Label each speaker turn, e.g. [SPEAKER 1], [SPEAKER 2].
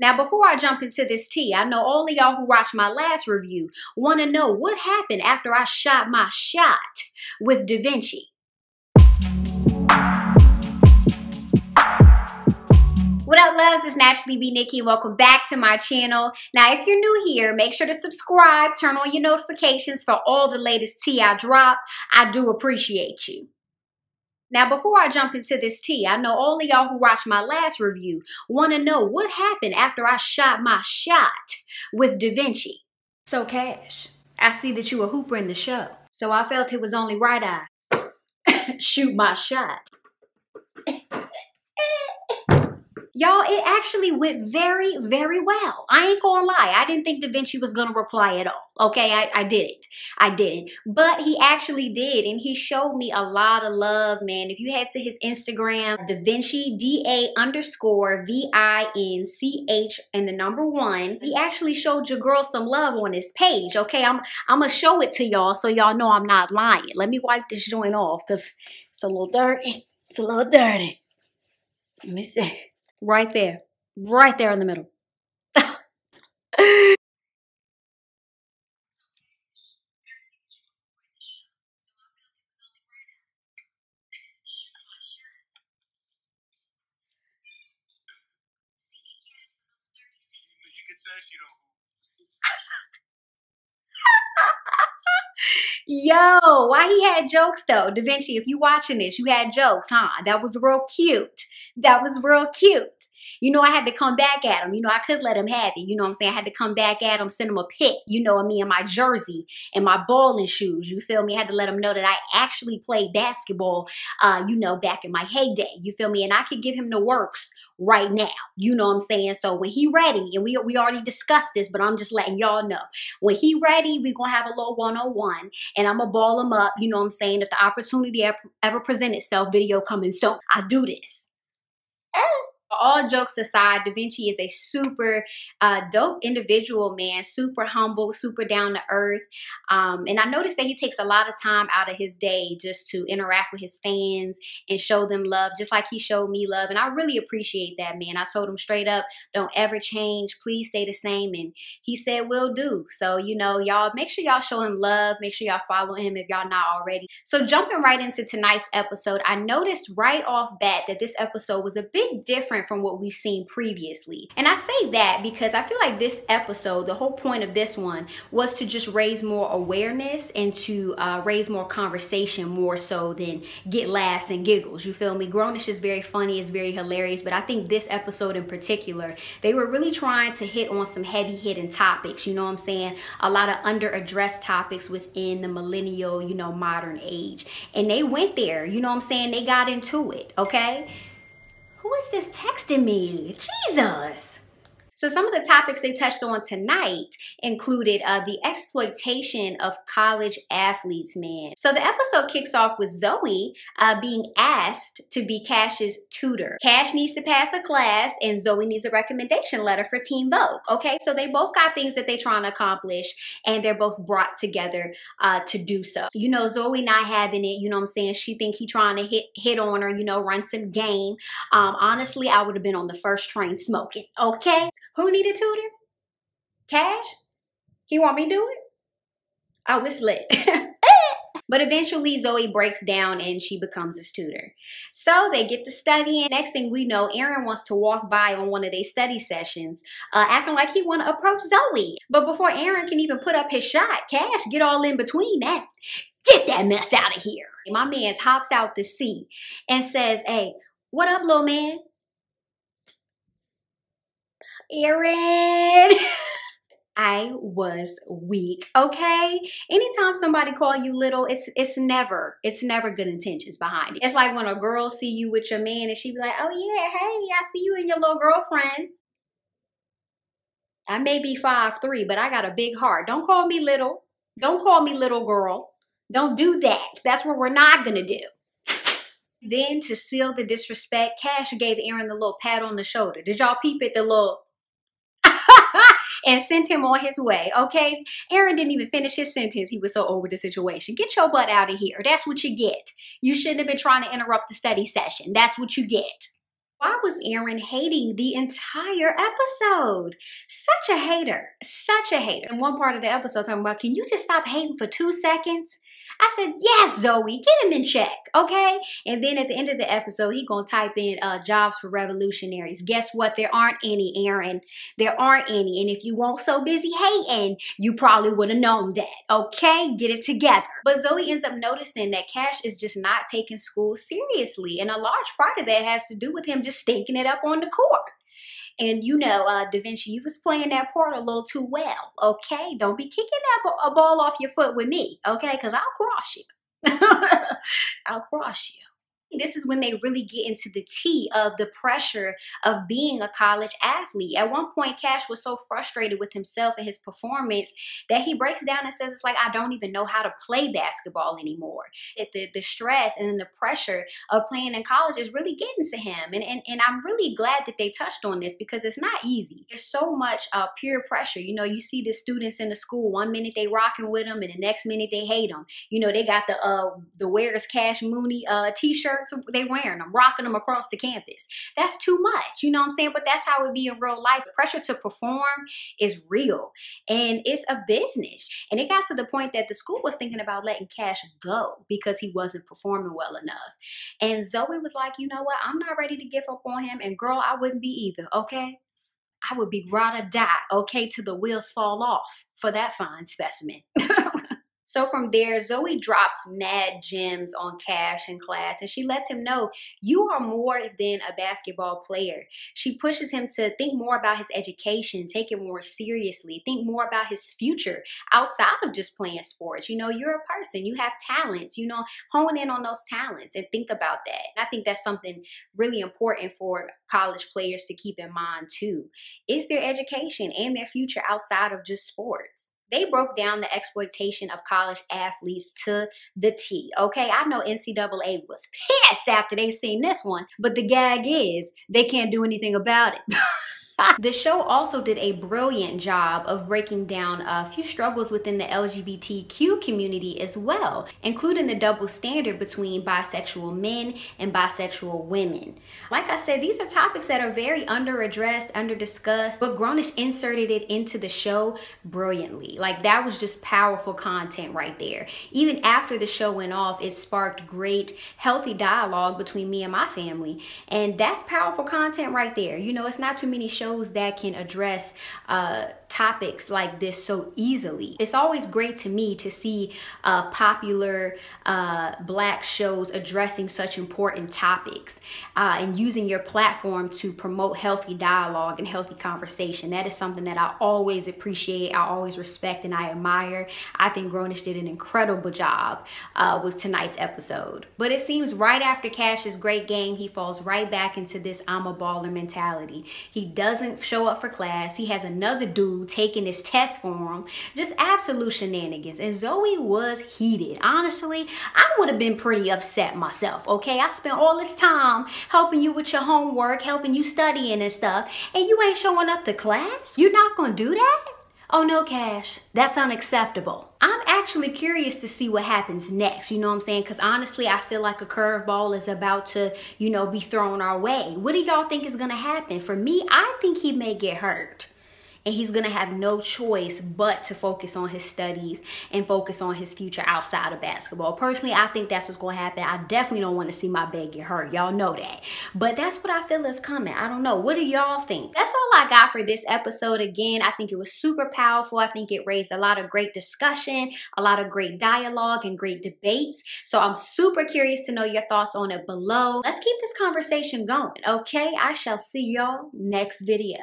[SPEAKER 1] Now, before I jump into this tea, I know all of y'all who watched my last review want to know what happened after I shot my shot with Da Vinci. What up, loves? It's naturallybnicki and welcome back to my channel. Now, if you're new here, make sure to subscribe, turn on your notifications for all the latest tea I drop. I do appreciate you. Now, before I jump into this tea, I know all of y'all who watched my last review want to know what happened after I shot my shot with Da Vinci. So, Cash, I see that you a hooper in the show, so I felt it was only right I shoot my shot. Y'all, it actually went very, very well. I ain't gonna lie. I didn't think Da Vinci was gonna reply at all. Okay, I didn't. But he actually did, and he showed me a lot of love, man. If you head to his Instagram, Da Vinci, DA_VINCH, and the number 1, he actually showed your girl some love on his page. Okay, I'm gonna show it to y'all so y'all know I'm not lying. Let me wipe this joint off because it's a little dirty. It's a little dirty. Let me see. Right there in the middle. Yo, why he had jokes though? Da Vinci, if you watching this, you had jokes, huh? That was real cute. That was real cute. You know, I had to come back at him. You know, I could let him have it. You know what I'm saying? I had to come back at him, send him a pic, you know, of me in my jersey and my balling shoes. You feel me? I had to let him know that I actually played basketball, you know, back in my heyday. You feel me? And I could give him the works right now. You know what I'm saying? So when he ready, and we already discussed this, but I'm just letting y'all know. When he ready, we gonna have a little 101, and I'm gonna ball him up. You know what I'm saying? If the opportunity ever present itself, video coming soon. I do this. All jokes aside, Da Vinci is a super dope individual, man. Super humble, super down to earth. And I noticed that he takes a lot of time out of his day just to interact with his fans and show them love, just like he showed me love. And I really appreciate that, man. I told him straight up, don't ever change. Please stay the same. And he said, will do. So, you know, y'all, make sure y'all show him love. Make sure y'all follow him if y'all not already. So jumping right into tonight's episode, I noticed right off bat that this episode was a bit different from what we've seen previously. And I say that because I feel like this episode, the whole point of this one was to just raise more awareness and to raise more conversation more so than get laughs and giggles. You feel me? Grownish is very funny, it's very hilarious, but I think this episode in particular, they were really trying to hit on some heavy hitting topics, you know what I'm saying? A lot of under addressed topics within the millennial, you know, modern age. And they went there, you know what I'm saying? They got into it, okay? Who is this texting me? Jesus. So some of the topics they touched on tonight included the exploitation of college athletes, man. So the episode kicks off with Zoe being asked to be Cash's tutor. Cash needs to pass a class and Zoe needs a recommendation letter for Teen Vogue, okay? So they both got things that they're trying to accomplish and they're both brought together to do so. You know, Zoe not having it, you know what I'm saying? She think he trying to hit on her, you know, run some game. Honestly, I would have been on the first train smoking, okay? Who need a tutor? Cash? He want me to do it? Oh, it's lit. But eventually Zoe breaks down and she becomes his tutor. So they get to studying. Next thing we know, Aaron wants to walk by on one of their study sessions, acting like he want to approach Zoe. But before Aaron can even put up his shot, Cash get all in between that. Get that mess out of here. My man hops out the seat and says, hey, what up, little man? Aaron. I was weak, okay? Anytime somebody call you little, it's never good intentions behind it. It's like when a girl see you with your man and she be like, oh yeah, hey, I see you and your little girlfriend. I may be 5'3", but I got a big heart. Don't call me little. Don't call me little girl. Don't do that. That's what we're not gonna do. Then to seal the disrespect, Cash gave Aaron the little pat on the shoulder. Did y'all peep it? The little and sent him on his way, okay? Aaron didn't even finish his sentence. He was so over the situation. Get your butt out of here. That's what you get. You shouldn't have been trying to interrupt the study session. That's what you get. Why was Aaron hating the entire episode? Such a hater. Such a hater. In one part of the episode talking about, can you just stop hating for 2 seconds? I said, yes, Zoe, get him in check, okay? And then at the end of the episode, he gonna type in jobs for revolutionaries. Guess what? There aren't any, Aaron. There aren't any. And if you weren't so busy hating, you probably would have known that, okay? Get it together. But Zoe ends up noticing that Cash is just not taking school seriously. And a large part of that has to do with him just stinking it up on the court. And you know, Da Vinci, you was playing that part a little too well, okay? Don't be kicking a ball off your foot with me, okay? Because I'll cross you. I'll cross you. This is when they really get into the tea of the pressure of being a college athlete. At one point, Cash was so frustrated with himself and his performance that he breaks down and says, it's like, I don't even know how to play basketball anymore. The stress and the pressure of playing in college is really getting to him. And I'm really glad that they touched on this because it's not easy. There's so much peer pressure. You know, you see the students in the school, one minute they rocking with them and the next minute they hate them. You know, they got the Where's Cash Mooney t-shirt. They wearing them, rocking them across the campus. That's too much, you know what I'm saying? But that's how it be in real life. The pressure to perform is real and it's a business. And it got to the point that the school was thinking about letting Cash go because he wasn't performing well enough. And Zoe was like, you know what? I'm not ready to give up on him. And girl, I wouldn't be either, okay? I would be ride or die, okay, till the wheels fall off for that fine specimen. So from there, Zoe drops mad gems on Cash in class and she lets him know you are more than a basketball player. She pushes him to think more about his education, take it more seriously, think more about his future outside of just playing sports. You know, you're a person, you have talents, you know, hone in on those talents and think about that. And I think that's something really important for college players to keep in mind too, is their education and their future outside of just sports. They broke down the exploitation of college athletes to the T, okay? I know NCAA was pissed after they seen this one, but the gag is they can't do anything about it. The show also did a brilliant job of breaking down a few struggles within the LGBTQ community as well, including the double standard between bisexual men and bisexual women. Like I said, these are topics that are very under-addressed, under-discussed, but Grownish inserted it into the show brilliantly. Like, that was just powerful content right there. Even after the show went off, it sparked great, healthy dialogue between me and my family. And that's powerful content right there. You know, it's not too many shows that can address topics like this so easily. It's always great to me to see popular Black shows addressing such important topics and using your platform to promote healthy dialogue and healthy conversation. That is something that I always appreciate, I always respect, and I admire. I think Grownish did an incredible job with tonight's episode. But it seems right after Cash's great game, he falls right back into this I'm a baller mentality. He doesn't show up for class. He has another dude taking his test for him. Just absolute shenanigans. And Zoe was heated. Honestly, I would have been pretty upset myself, okay? I spent all this time helping you with your homework, helping you studying and stuff, and you ain't showing up to class? You're not gonna do that? Oh no, Cash, that's unacceptable. I'm actually curious to see what happens next, you know what I'm saying? Because honestly, I feel like a curveball is about to, you know, be thrown our way. What do y'all think is gonna happen? For me, I think he may get hurt. And he's gonna have no choice but to focus on his studies and focus on his future outside of basketball. Personally, I think that's what's gonna happen. I definitely don't wanna see my bae get hurt. Y'all know that. But that's what I feel is coming. I don't know. What do y'all think? That's all I got for this episode. Again, I think it was super powerful. I think it raised a lot of great discussion, a lot of great dialogue, and great debates. So I'm super curious to know your thoughts on it below. Let's keep this conversation going, okay? I shall see y'all next video.